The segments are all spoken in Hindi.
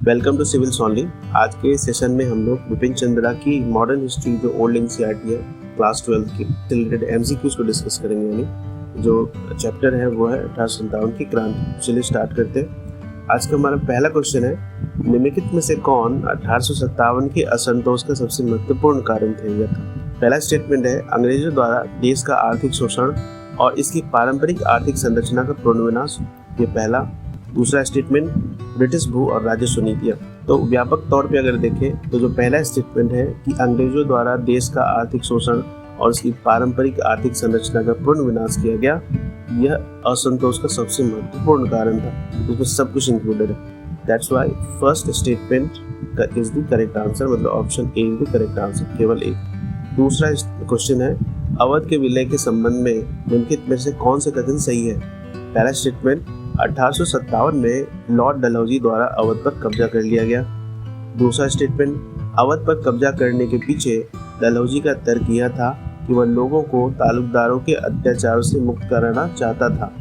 Welcome to civils only. आज के सेशन में हम लोग बिपिन चंद्रा की मॉडर्न हिस्ट्री जो ओल्ड एनसीईआरटी है क्लास 12 की रिलेटेड एमसीक्यूज को डिस्कस करेंगे। यानी जो चैप्टर है वो है 1857 की क्रांति। चलिए स्टार्ट करते हैं। आज का हमारा पहला क्वेश्चन है, निम्नलिखित में से कौन 1857 के असंतोष का सबसे महत्वपूर्ण कारण थे? पहला स्टेटमेंट है, अंग्रेजों द्वारा देश का आर्थिक शोषण और इसकी पारंपरिक आर्थिक संरचना का पूर्ण विनाश। ये पहला। दूसरा स्टेटमेंट, ब्रिटिश भू और राजस्व नीतियाँ। तो व्यापक तौर पे अगर देखें तो जो पहला स्टेटमेंट है कि अंग्रेजों द्वारा देश का आर्थिक शोषण और उसकी पारंपरिक आर्थिक संरचना का पूर्ण विनाश किया गया, यह असंतोष का सबसे महत्वपूर्ण कारण था। इसमें सब कुछ इंक्लूडेड है। That's why first statement is the correct answer, मतलब option A is the correct answer, केवल एक। दूसरा क्वेश्चन है, अवध के विलय के संबंध में निम्नलिखित में से कौन से कथन सही है? पहला स्टेटमेंट, 1857 में लॉर्ड डलहौजी द्वारा अवध पर कब्जा कर लिया गया। दूसरा स्टेटमेंट, अवध पर कब्जा करने के पीछे डलहौजी का तर्क यह था कि वह लोगों को तालुकदारों के अत्याचारों से मुक्त कराना चाहता था।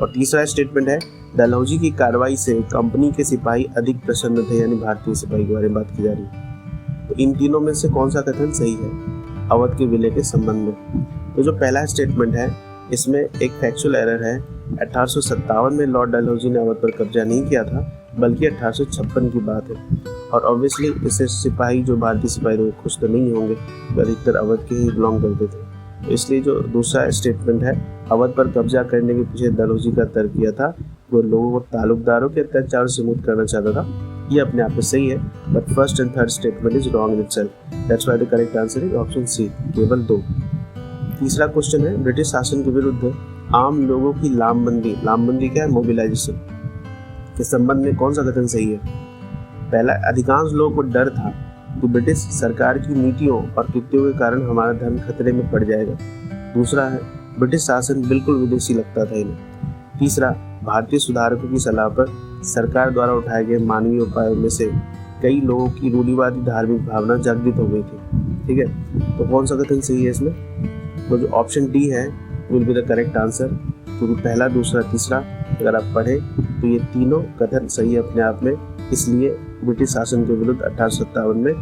और तीसरा स्टेटमेंट है, डलहौजी की कार्रवाई से कंपनी के सिपाही अधिक प्रसन्न थे, यानी भारतीय सिपाही के बारे में बात की जा रही है। तो इन तीनों में से कौन सा कथन सही है अवध के विलय के संबंध में? तो जो पहला स्टेटमेंट है इसमें एक फैक्चुअल एरर है। 1857 में लॉर्ड डलहौजी ने अवध पर कब्जा नहीं किया था, बल्कि 1856 की बात है। और ऑब्वियसली इससे सिपाही, जो भारतीय सिपाही थे, खुश तो नहीं होंगे, अधिकतर अवध के ही बिलोंग करते थे। तो इसलिए जो दूसरा स्टेटमेंट है, अवध पर कब्जा करने के पीछे डलहौजी का तर्क किया था, वो लोगों को तालुकदारों के अत्याचार से मुक्त करना चाहता था। ये अपने आप में सही है, but first and third statement is wrong in itself. That's why the correct answer is option C, केवल 2। तीसरा क्वेश्चन है, ब्रिटिश शासन के विरुद्ध आम लोगों की लामबंदी क्या है? मोबिलाइजेशन के संबंध में कौन सा कथन सही है? पहला, अधिकांश लोगों को डर था कि ब्रिटिश सरकार की नीतियों और कृत्यों के कारण हमारा धन खतरे में पड़ जाएगा। दूसरा है, ब्रिटिश शासन बिल्कुल विदेशी लगता था इन्हें। तीसरा, भारतीय सुधारकों की सलाह पर सरकार द्वारा उठाए गए मानवीय उपायों में से कई लोगों की रूढ़िवादी धार्मिक भावना जागृत हो गई थी। ठीक है, तो कौन सा कथन सही है इसमें? तो जो ऑप्शन डी है will be the correct answer, क्योंकि पहला, दूसरा, तीसरा अगर आप पढ़ें तो ये तीनों कथन सही है अपने आप में। इसलिए ब्रिटिश शासन के विरुद्ध 1857 में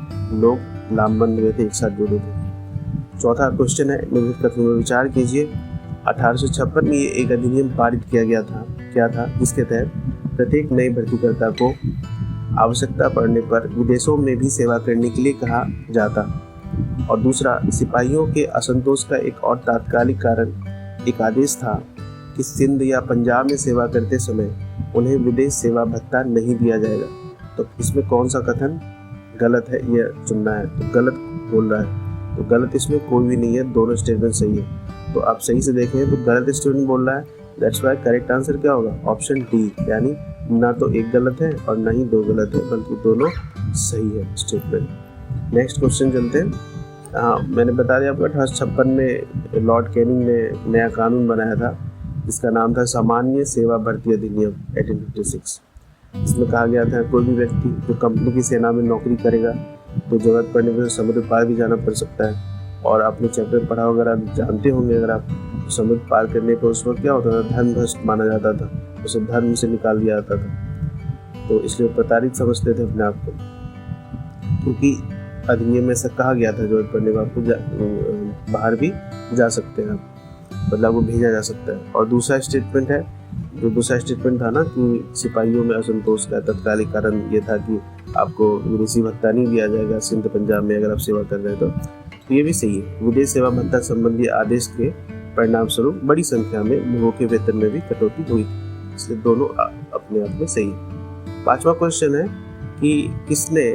लोग लामबंद हुए थे, एक साथ जुड़े थे। चौथा क्वेश्चन है, निम्नलिखित कथनों में विचार कीजिए। 1856 में एक अधिनियम पारित किया गया था, क्या था? जिसके तहत प्रत्येक नए भर्तीकर्ता को आवश्यकता पड़ने पर विदेशों में भी सेवा करने के लिए कहा जाता। और दूसरा, सिपाहियों के असंतोष का एक और तात्कालिक कारण एक आदेश था कि सिंध या पंजाब में सेवा करते समय उन्हें विदेश सेवा भत्ता नहीं दिया जाएगा। तो इसमें कौन सा कथन गलत है ये चुनना है। तो गलत बोल रहा है, तो गलत इसमें कोई भी नहीं है, दोनों स्टेटमेंट सही है। तो आप सही से देखें तो गलत स्टेटमेंट बोल रहा है। दैट्स व्हाई करेक्ट आंसर क्या होगा? ऑप्शन डी, यानी ना तो एक गलत है और ना ही दो गलत है, बल्कि दोनों सही है स्टेटमेंट। नेक्स्ट क्वेश्चन चलते हैं। मैंने बता दिया आपको 1856 में लॉर्ड कैनिंग ने नया कानून बनाया था, जिसका नाम था सामान्य सेवा भर्ती अधिनियम 1856। इसमें कहा गया था कोई भी व्यक्ति जो कंपनी की सेना में नौकरी करेगा तो जरूरत पड़ने पर समुद्र पार भी जाना पड़ सकता है। और आपने चैप्टर पढ़ा अगर आप जानते होंगे, अगर आप समुद्र पार करने पर उस वक्त क्या होता था? धर्म भ्रष्ट माना जाता था, उसे धर्म से निकाल दिया जाता था। तो इसलिए प्रताड़ित समझते थे अपने आप को, क्योंकि अधिनियम में ऐसा कहा गया था जरूरत पड़ने पर आपको बाहर भी जा सकते हैं, मतलब वो भेजा जा सकता है। और दूसरा स्टेटमेंट है, जो दूसरा स्टेटमेंट था ना कि सिपाहियों में असंतोष का तत्कालिक कारण ये था कि आपको विदेशी भत्ता नहीं दिया जाएगा सिंध पंजाब में अगर आप सेवा कर रहे हैं तो ये भी सही है। विदेश सेवा भत्ता संबंधी आदेश के परिणाम स्वरूप बड़ी संख्या में लोगों के वेतन में भी कटौती हुई थी, इसलिए दोनों अपने आप में सही है। पांचवा क्वेश्चन है कि किसने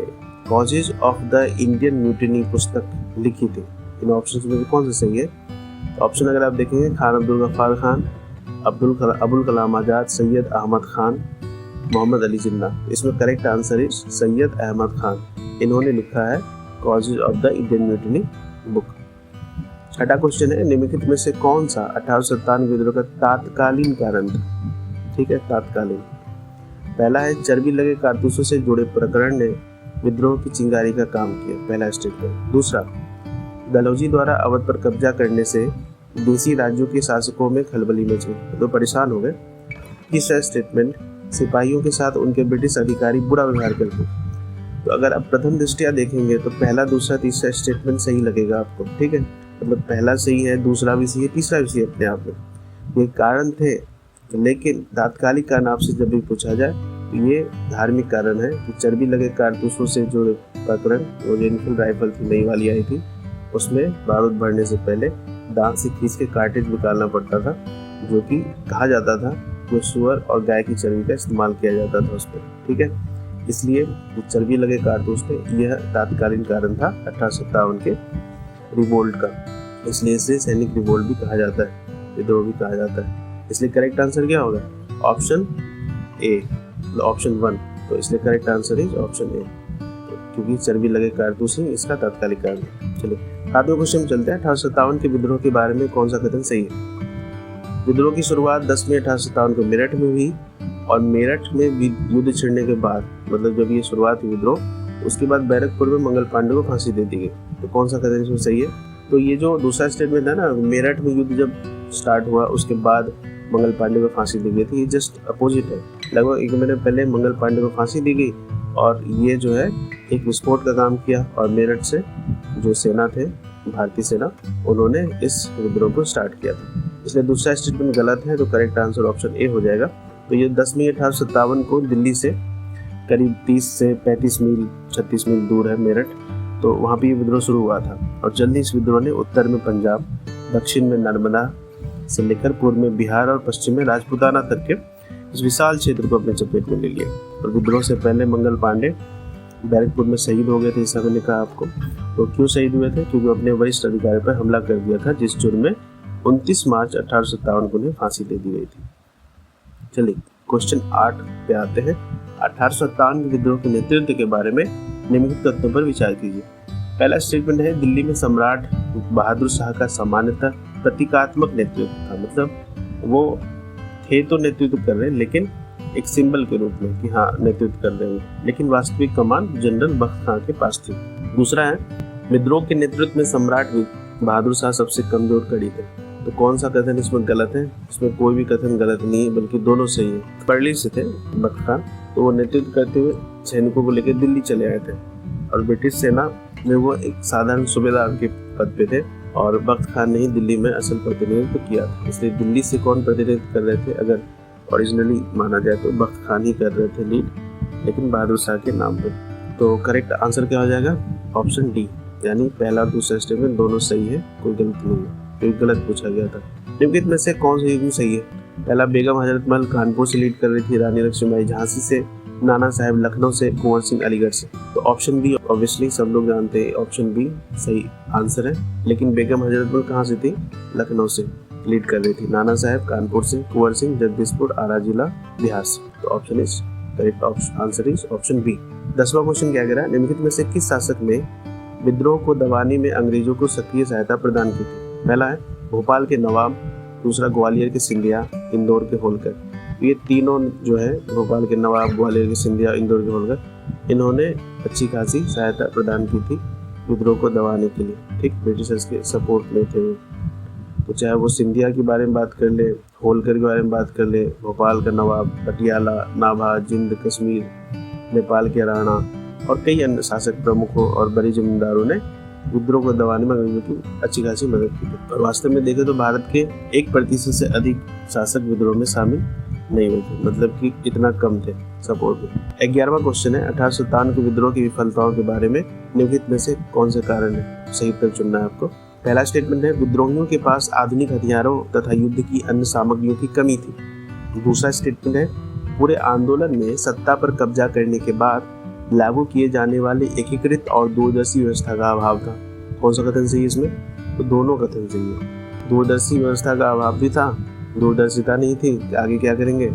causes of the Indian mutiny पुस्तक लिखी थी? इन ऑप्शंस में कौन सा सही है? ऑप्शन अगर आप देखेंगे, खान अब्दुल गफ्फार खान, अबुल कलाम आजाद, सैयद अहमद खान, मोहम्मद अली जिन्ना। इसमें correct answer is Syed Ahmad Khan. इन्होंने लिखा है causes of the Indian mutiny book. छठा क्वेश्चन है, निम्नलिखित में से कौन सा 1857 विद्रोह का तात्कालीन कारण था? ठीक है, तात्कालीन। पहला है, चर्बी लगे कारतूसों से जुड़े प्रकरण ने विद्रोह की चिंगारी का काम किया, पहला स्टेटमेंट। दूसरा, डलहौजी द्वारा अवध पर कब्जा करने से देसी राज्यों के शासकों में खलबली मच गई, तो परेशान हो गए। तीसरा स्टेटमेंट, सिपाहियों के साथ उनके ब्रिटिश अधिकारी बुरा व्यवहार करते थे। तो अगर आप प्रथम दृष्टया देखेंगे तो पहला, दूसरा, तीसरा स्टेटमेंट सही लगेगा आपको, ठीक है। मतलब पहला सही है, दूसरा भी सही है, तीसरा भी सही अपने आप में। ये कारण थे, लेकिन तात्कालिक कारण आपसे जब भी पूछा जाए तो ये धार्मिक कारण है कि चर्बी लगे कारतूसों से जो प्रकरण, वो रेनफिल्ड राइफल थी नई वाली आई थी, उसमें बारूद भरने से पहले दांत से खींच के कार्टेज निकालना पड़ता था, जो कि कहा जाता था जो सुअर और गाय की चर्बी का इस्तेमाल किया जाता था उस पर, ठीक है। इसलिए जो चर्बी लगे कारतूस थे, यह तात्कालीन कारण था 1857 के रिवोल्ट का, इसलिए इसे सैनिक रिवोल्ट भी कहा जाता है, विद्रोह भी कहा जाता है। इसलिए करेक्ट आंसर क्या होगा? Option A, option 1। तो इसलिए correct answer is option A, क्योंकि चर्बी लगे कारतूस ही इसका तात्कालिक कारण है। चलिए 7वें क्वेश्चन में चलते हैं। 1857 के विद्रोह के बारे में कौन सा कथन सही है? विद्रोह की शुरुआत 10 मई 1857 को मेरठ में हुई, और मेरठ में युद्ध छिड़ने के बाद, मतलब जब ये शुरुआत हुई विद्रोह, उसके बाद बैरकपुर में मंगल पांडे को फांसी दे दी गई। तो कौन सा कथन इसमें सही है? तो ये जो दूसरा स्टेटमेंट है ना, मेरठ में युद्ध जब स्टार्ट हुआ उसके बाद मंगल पांडे को फांसी दी गई थी, ये जस्ट अपोजिट है। लगभग 1 महीने पहले मंगल पांडे को फांसी दी गई, और ये जो है एक विस्फोट का काम किया, और मेरठ से जो सेना थे, भारतीय सेना, उन्होंने इस विद्रोह को स्टार्ट किया था। इसलिए दूसरा स्टेटमेंट गलत है, तो करेक्ट आंसर ऑप्शन ए हो जाएगा। तो ये 10 मई 1857 को दिल्ली से करीब 30 से 35 मील 36 मील दूर है मेरठ, तो वहाँ पे ये विद्रोह शुरू हुआ था। और जल्दी इस विद्रोह ने उत्तर में पंजाब, दक्षिण में नर्मदा से लेकर पूर्व में बिहार और पश्चिम में राजपूताना तक के इस विशाल क्षेत्र को अपने चपेट में ले लिया। और विद्रोह से पहले मंगल पांडे बैरकपुर में शहीद हो गए थे, जैसा मैंने कहा आपको। तो क्यों शहीद हुए थे? क्योंकि अपने वरिष्ठ अधिकारी पर हमला कर दिया था, जिस जुर्म में 29 मार्च 1857 को उन्हें फांसी दे दी गई थी। चलिए क्वेश्चन 8 पे आते हैं। 1857 के विद्रोह के नेतृत्व के बारे में निम्नलिखित तथ्यों पर विचार कीजिए। पहला स्टेटमेंट है, दिल्ली में सम्राट बहादुर शाह का सामान्यतः प्रतीकात्मक नेतृत्व था, मतलब वो थे तो नेतृत्व कर रहे हैं, लेकिन एक सिंबल के रूप में कि हाँ नेतृत्व कर रहे हैं, लेकिन वास्तविक कमान जनरल बख्त खां के पास थी। दूसरा है, विद्रोह के नेतृत्व में सम्राट बहादुर शाह सबसे कमजोर कड़ी थे। तो कौन सा कथन इसमें गलत है? इसमें कोई भी कथन गलत नहीं है, बल्कि दोनों सही है। परली से थे बख्त खान, तो वो नेतृत्व करते हुए सैनिकों को लेकर दिल्ली चले आए थे, और ब्रिटिश सेना में वो एक साधारण सूबेदार के पद पे थे, और बख्त खान ने ही दिल्ली में असल प्रतिनिधित्व किया था। इसलिए दिल्ली से कौन प्रतिनिधित्व कर रहे थे? अगर ओरिजिनली माना जाए तो बख्त खान ही कर रहे थे लीड, लेकिन बहादुर शाह के नाम पर। तो करेक्ट आंसर क्या हो जाएगा? ऑप्शन डी, यानी पहला और दूसरा स्टेटमेंट दोनों सही है, कोई गलत नहीं है, क्योंकि गलत पूछा गया था। निम्नलिखित में से कौन सा युग सही है? पहला, बेगम हजरत महल कानपुर से लीड कर रही थी, रानी लक्ष्मीबाई झांसी से, नाना साहब लखनऊ से, कुंवर सिंह अलीगढ़ से। तो ऑप्शन बी ऑब्वियसली सब लोग जानते हैं, ऑप्शन बी सही आंसर है। लेकिन बेगम हजरत महल कहाँ से थी? लखनऊ से लीड कर रही थी, नाना साहब कानपुर से, कुंवर सिंह जगदीशपुर आरा जिला बिहार से। तो option is correct answer is option B. 10वां क्वेश्चन क्या कह रहा है? निम्नलिखित में से किस शासक ने विद्रोह को दबाने में अंग्रेजों को सक्रिय सहायता प्रदान की थी? पहला है भोपाल के नवाब, दूसरा ग्वालियर के सिंधिया, इंदौर के होलकर। ये तीनों जो है, भोपाल के नवाब, ग्वालियर के सिंधिया, इंदौर के होलकर, इन्होंने अच्छी खासी सहायता प्रदान की थी विद्रोह को दबाने के लिए, ठीक। ब्रिटिशर्स के सपोर्ट में थे वो। तो चाहे वो सिंधिया के बारे में बात कर ले, होलकर के बारे में बात कर ले, भोपाल का नवाब, पटियाला, नाभा, जिंद, कश्मीर, नेपाल के राणा और कई अन्य शासक प्रमुखों और बड़े जमींदारों ने विद्रोह को दबाने में अंग्रेजों की अच्छी खासी मदद की थी। और वास्तव में देखें तो भारत के 1% से अधिक शासक विद्रोह में शामिल नहीं हुए थे, मतलब कि इतना कम थे सपोर्ट में। 11वां क्वेश्चन है, 1857 के विद्रोह की विफलताओं के बारे में निम्नलिखित में से कौन से कारण है? सही उत्तर चुनना है आपको। पहला स्टेटमेंट है, विद्रोहियों के पास आधुनिक हथियारों तथा युद्ध की अन्य सामग्रियों की कमी थी। दूसरा स्टेटमेंट है, पूरे आंदोलन में सत्ता पर कब्जा करने के बाद लागू किए जाने वाले एकीकृत और दूरदर्शी व्यवस्था का अभाव था। कौन सा कथन सही है इसमें? तो दोनों कथन सही है। दूरदर्शी व्यवस्था का अभाव भी था, दूरदर्शिता नहीं थी, आगे क्या करेंगे,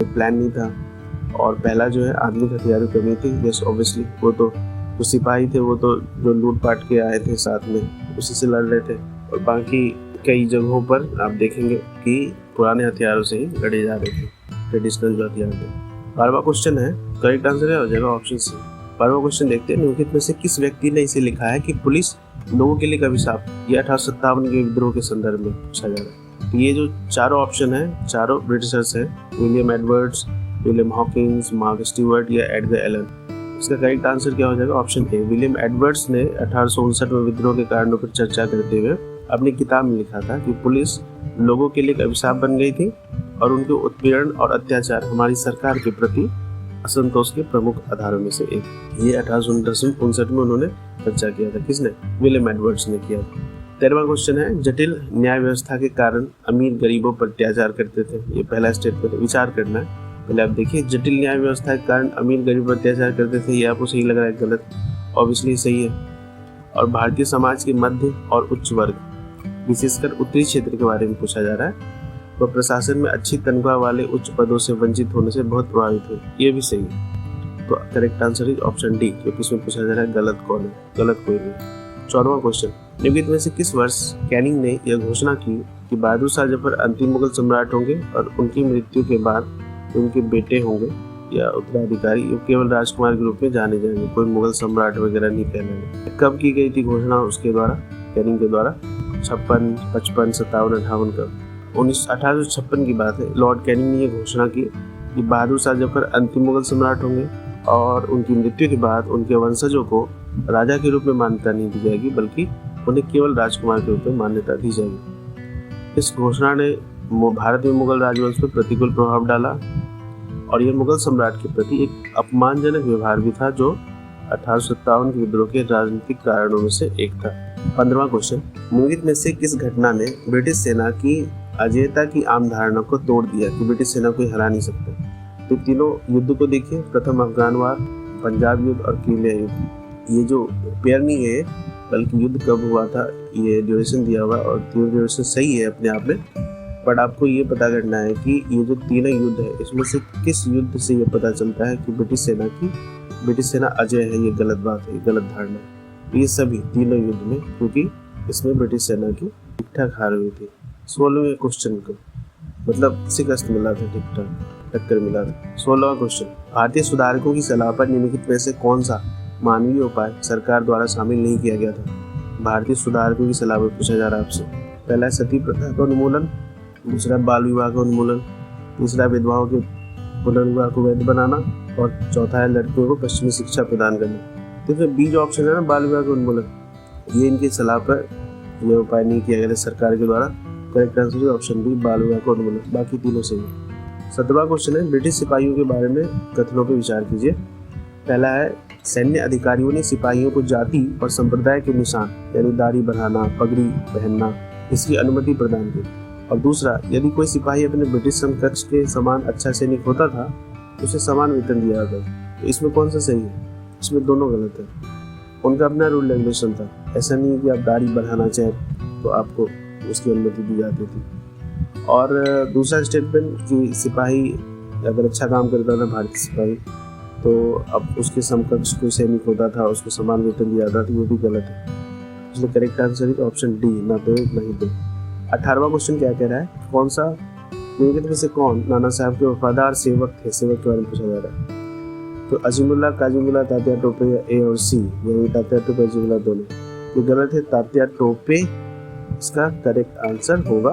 प्लान नहीं था। और पहला जो है, आधुनिक हथियारों की कमी थी। यस ऑब्वियसली, वो तो जो सिपाही थे वो तो जो लूटपाट के आए थे साथ में, उसी से लड़ रहे थे। और बाकी कई जगहों पर आप देखेंगे कि पुराने हथियारों से ही लड़े जा रहे थे, ट्रेडिशनल जो हथियार थे। 12वां क्वेश्चन है, करेक्ट आंसर है हो जाएगा ऑप्शन सी। 12वां क्वेश्चन देखते हैं, निम्नलिखित में से किस व्यक्ति ने इसे लिखा है कि पुलिस लोगों के लिए एक अभिशाप? ये 1857 के विद्रोह के संदर्भ में पूछा जा रहा है। तो ये जो चारों ऑप्शन है, चारों ब्रिटिशर्स हैं, William Edwards, William Hawkins, Mark Stewart या एडगर एलन। इसका करेक्ट आंसर क्या हो जाएगा? ऑप्शन ए, विलियम एडवर्ड्स ने 1859 में विद्रोह के कारणों पर चर्चा करते हुए अपनी किताब में लिखा था कि पुलिस लोगों के लिए एक अभिशाप बन गई थी और उनके उत्पीड़न और अत्याचार हमारी सरकार के प्रति असंतोष के प्रमुख आधारों में से एक। ये 1859 में उन्होंने चर्चा किया था। किसने? विलियम एडवर्ड्स ने किया था। 13वां क्वेश्चन है, जटिल न्याय व्यवस्था के कारण अमीर गरीबों पर अत्याचार करते थे। ये पहला स्टेटमेंट, विचार करना है। पहले आप देखिए, जटिल न्याय व्यवस्था के कारण अमीर गरीब पर अत्याचार करते थे। ये आपको सही लग रहा है? गलत। ऑब्वियसली सही है। और भारतीय समाज के मध्य और उच्च वर्ग, विशेषकर उत्तरी क्षेत्र के बारे में पूछा जा रहा है, वह प्रशासन में अच्छी तनख्वाह वाले उच्च पदों से वंचित होने से बहुत प्रभावित हुए। ये भी सही है। तो correct answer is option D, क्योंकि इसमें पूछा जा रहा है गलत कौन है? गलत कोई नहीं। 14वां क्वेश्चन, निम्नलिखित में से किस वर्ष कैनिंग ने यह घोषणा की कि बहादुर शाह जफर अंतिम मुगल सम्राट होंगे और उनकी मृत्यु के बाद उनके बेटे होंगे या उत्तराधिकारी वो केवल राजकुमार के रूप में जाने जाएंगे, कोई मुगल सम्राट वगैरह नहीं कहलाएंगे। कब की गई थी घोषणा उसके द्वारा, कैनिंग के द्वारा? 56, 55, 57, 58 कब? 1856 की बात है। लॉर्ड कैनिंग ने यह घोषणा की कि बहादुर शाह जफर अंतिम मुगल सम्राट होंगे और उनकी मृत्यु के बाद उनके वंशजों को राजा के रूप में मान्यता नहीं दी जाएगी, बल्कि उन्हें केवल राजकुमार के रूप में मान्यता दी जाएगी। इस घोषणा ने भारत में मुगल राजवंश पर प्रतिकूल प्रभाव डाला और यह मुगल सम्राट के प्रति एक अपमानजनक व्यवहार भी था, जो 1857 के विद्रोह के राजनीतिक कारणों में से एक था। 15वां क्वेश्चन, निम्नलिखित में से किस घटना ने ब्रिटिश सेना की अजेयता की आम धारणा को तोड़ दिया कि ब्रिटिश सेना कोई हरा नहीं सकता? तो तीनों युद्ध को देखिए, प्रथम अफगान वार, पंजाब युद्ध और क्रीमिया युद्ध। ये जो पेयर नहीं है, बल्कि युद्ध कब हुआ था ये ड्यूरेशन दिया हुआ और तीनों ड्यूरेशन सही है अपने आप में, बट आपको ये पता करना है कि ये जो तीनों युद्ध है इसमें से किस युद्ध से ये पता चलता है कि ब्रिटिश सेना अजय है। ये गलत बात है, ये गलत धारणा है। ये सभी तीनों युद्ध में, क्योंकि इसमें ब्रिटिश सेना की ठीक ठाक हार हुई थी। 16वें क्वेश्चन को मतलब शिकस्त मिला था, ठीक ठाक टक्कर मिला था। 16वां क्वेश्चन, भारतीय सुधारकों की सलाह पर निम्नलिखित में से कौन सा मानवीय उपाय सरकार द्वारा शामिल नहीं किया गया था? भारतीय सुधारकों की सलाह पर पूछा जा रहा है आपसे। पहला सती प्रथा का उन्मूलन, दूसरा बाल विवाह का उन्मूलन, तीसरा विधवाओं के पुनर्विवाह को वैध बनाना और चौथा है लड़कियों को पश्चिमी शिक्षा प्रदान करना। तो फिर बी जो ऑप्शन है ना, बाल विवाह का उन्मूलन, ये इनकी सलाह पर यह उपाय नहीं किया गया सरकार के द्वारा। करेक्ट आंसर है ऑप्शन बी, बाल विवाह का उन्मूलन। बाकी तीनों सही है। 17वां क्वेश्चन है, ब्रिटिश सिपाहियों के बारे में कथनों पर विचार कीजिए। पहला है, सैन्य अधिकारियों ने सिपाहियों को जाति और संप्रदाय के निशान यानी दाढ़ी बढ़ाना, पगड़ी पहनना, इसकी अनुमति प्रदान की। और दूसरा, यदि कोई सिपाही अपने ब्रिटिश समकक्ष के समान अच्छा सैनिक होता था तो उसे समान वेतन दिया जाता। तो इसमें कौन सा सही है? इसमें दोनों गलत है। उनका अपना रूल रेगुलेशन था, ऐसा नहीं है कि आप दाढ़ी बढ़ाना चाहें तो आपको उसकी अनुमति दी जाती थी। और दूसरा स्टेटमेंट कि सिपाही अगर अच्छा काम करता था भारतीय सिपाही तो अब उसके समकक्ष कोई सैनिक होता था उसको समान वेतन दिया जाता था, वो भी गलत है। इसलिए करेक्ट आंसर है ऑप्शन डी, ना तो एक नहीं दो। 18वां क्वेश्चन क्या कह रहा है, कौन सा निम्नलिखित में से कौन नाना साहब के वफादार सेवक थे? सेवक के बारे में पूछा जा रहा है। तो अजीमुल्लाह, काजीमुल्लाह, तात्या टोपे, ए और सी, यानी तात्या टोपे अजीमुल्लाह दोनों। ये गलत है, तात्या टोपे इसका करेक्ट आंसर होगा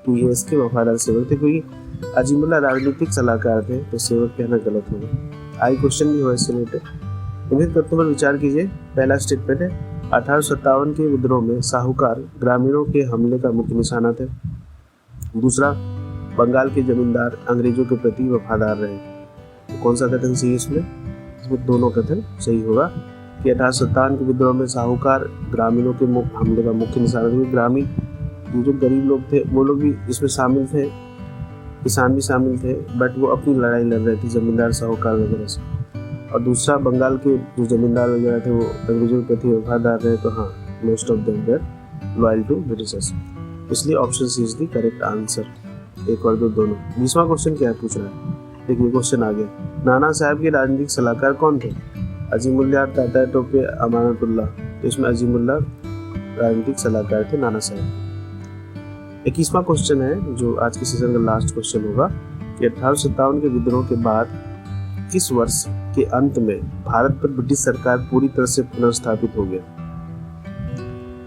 कि ये इसके वफादार सेवक थे, क्योंकि अजीमुल्लाह राजनीतिक सलाहकार थे, तो सेवक कहना गलत होगा। आई क्वेश्चन भी हो इससे रिलेटेड। निम्नलिखित तथ्यों पर विचार कीजिए। पहला स्टेटमेंट है, 1857 के विद्रोह में साहूकार ग्रामीणों के हमले का मुख्य निशाना थे। दूसरा, बंगाल के जमींदार अंग्रेजों के प्रति वफादार रहे। तो कौन सा कथन सही है इसमें? इसमें दोनों कथन सही होगा कि 1857 के विद्रोह में साहूकार ग्रामीणों के हमले का मुख्य निशाना थे। ग्रामीण जो गरीब लोग थे वो लोग भी इसमें शामिल थे, किसान भी शामिल थे, बट वो अपनी लड़ाई लड़ रहे थे जमींदार साहूकार वगैरह से। और दूसरा, बंगाल के जो जमींदार वगैरह थे वो अंग्रेजों के प्रति वफादार रहे। तो हाँ, most of them were loyal to Britishers, इसलिए option C is the correct answer. एक और दो दोनों। 20वां क्वेश्चन क्या पूछ रहा है, देखिए क्वेश्चन आ गया। नाना साहब के राजनीतिक सलाहकार कौन थे? अजीमुल्लाह, तात्या टोपे, अमानतुल्लाह। तो इसमें अजीमुल्लाह राजनीतिक सलाहकार थे नाना साहब। 21वां क्वेश्चन है जो आज के सेशन का लास्ट क्वेश्चन होगा कि 1857 के विद्रोह के बाद किस वर्ष के अंत में भारत पर ब्रिटिश सरकार पूरी तरह से पुनर्स्थापित हो गया?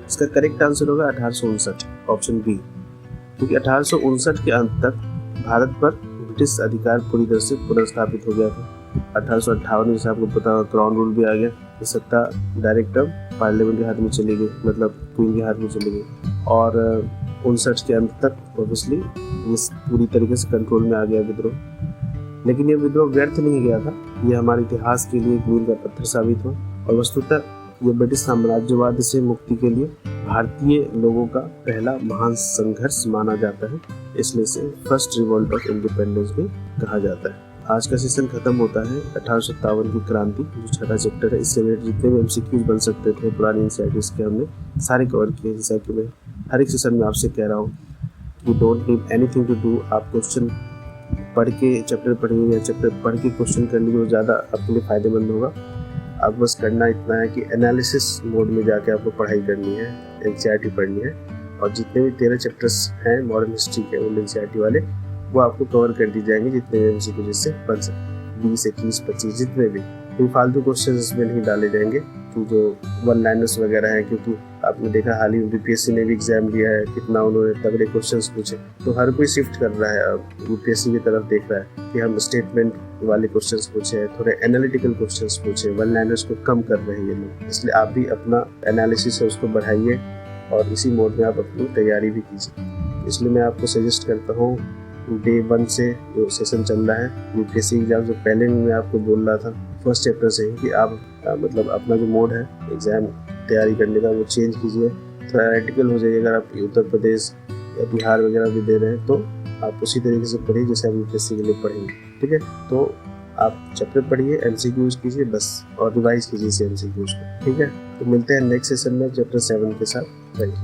इसका करेक्ट आंसर होगा 1859, ऑप्शन बी, क्योंकि 1859 के अंत तक भारत पर ब्रिटिश अधिकार पूरी तरह से पुनर्स्थापित हो गया था। 1858 में जैसे आपको पता होगा क्राउन रूल भी आ गया। ये सत्ता डायरेक्ट अब पार्लियामेंट के हाथ में चली गई, मतलब क्वीन के हाथ में चली गई। और 59 के अंत तक ऑब्वियसली ये पूरी तरीके से कंट्रोल में आ गया विद्रोह। लेकिन ये विद्रोह व्यर्थ नहीं गया था, ये हमारे इतिहास के लिए एक मील का पत्थर साबित हुआ। और वस्तुतः ये ब्रिटिश साम्राज्यवाद से मुक्ति के लिए भारतीय लोगों का पहला महान संघर्ष माना जाता है, इसलिए इसे फर्स्ट रिवॉल्ट ऑफ इंडिपेंडेंस भी कहा जाता है। आज का सेशन खत्म होता है 1857 की क्रांति, जो छठा चैप्टर है। इससे रिलेटेड जितने भी एमसीक्यूज बन सकते थे पुरानी एनसीईआरटीज के हमने सारे कवर किए। जैसा कि मैं हर एक सेशन में आपसे कह रहा हूँ कि don't need anything to do. आप क्वेश्चन पढ़ के चैप्टर पढ़िए या चैप्टर पढ़ के क्वेश्चन कर लीजिए, वो ज़्यादा आपके लिए फ़ायदेमंद होगा। आप बस करना इतना है कि एनालिसिस मोड में जाके आपको पढ़ाई करनी है, एनसीईआरटी पढ़नी है। और जितने भी 13 चैप्टर्स हैं मॉडर्न हिस्ट्री के ओल्ड एनसीईआरटी वाले, वो आपको कवर कर दी जाएंगे जितने भी एमसीक्यू जिससे बन सके। 20, 21, 25 जितने भी कोई फालतू क्वेश्चन इसमें नहीं डाले जाएंगे कि जो वन लाइनर्स वगैरह हैं, क्योंकि आपने देखा हाल ही में बीपीएससी ने भी एग्जाम लिया है, कितना उन्होंने तगड़े क्वेश्चंस पूछे। तो हर कोई शिफ्ट कर रहा है अब यूपीएससी की तरफ देख रहा है कि हम स्टेटमेंट वाले क्वेश्चंस पूछे, थोड़े एनालिटिकल क्वेश्चंस पूछे, वन लाइनर्स को कम कर रहे हैं ये लोग। इसलिए आप भी अपना एनालिसिस है उसको बढ़ाइए और इसी मोड में आप अपनी तैयारी भी कीजिए। इसलिए मैं आपको सजेस्ट करता हूँ डे 1 से जो सेशन चल रहा है यूपीएससी एग्जाम से पहले मैं आपको बोल रहा था फर्स्ट चैप्टर से ही कि आप मतलब अपना जो मोड है एग्जाम तैयारी करने का वो चेंज कीजिए, थोड़ा एनालिटिकल हो जाइए। अगर आप उत्तर प्रदेश या बिहार वगैरह भी दे रहे हैं तो आप उसी तरीके से पढ़िए जैसे आप यूपीएससी के लिए पढ़ेंगे, ठीक है। तो आप चैप्टर पढ़िए, एमसीक्यूज कीजिए बस, और रिवाइज कीजिए इस एमसीक्यूज को, ठीक है। तो मिलते हैं नेक्स्ट सेशन में चैप्टर 7 के साथ। Thank you.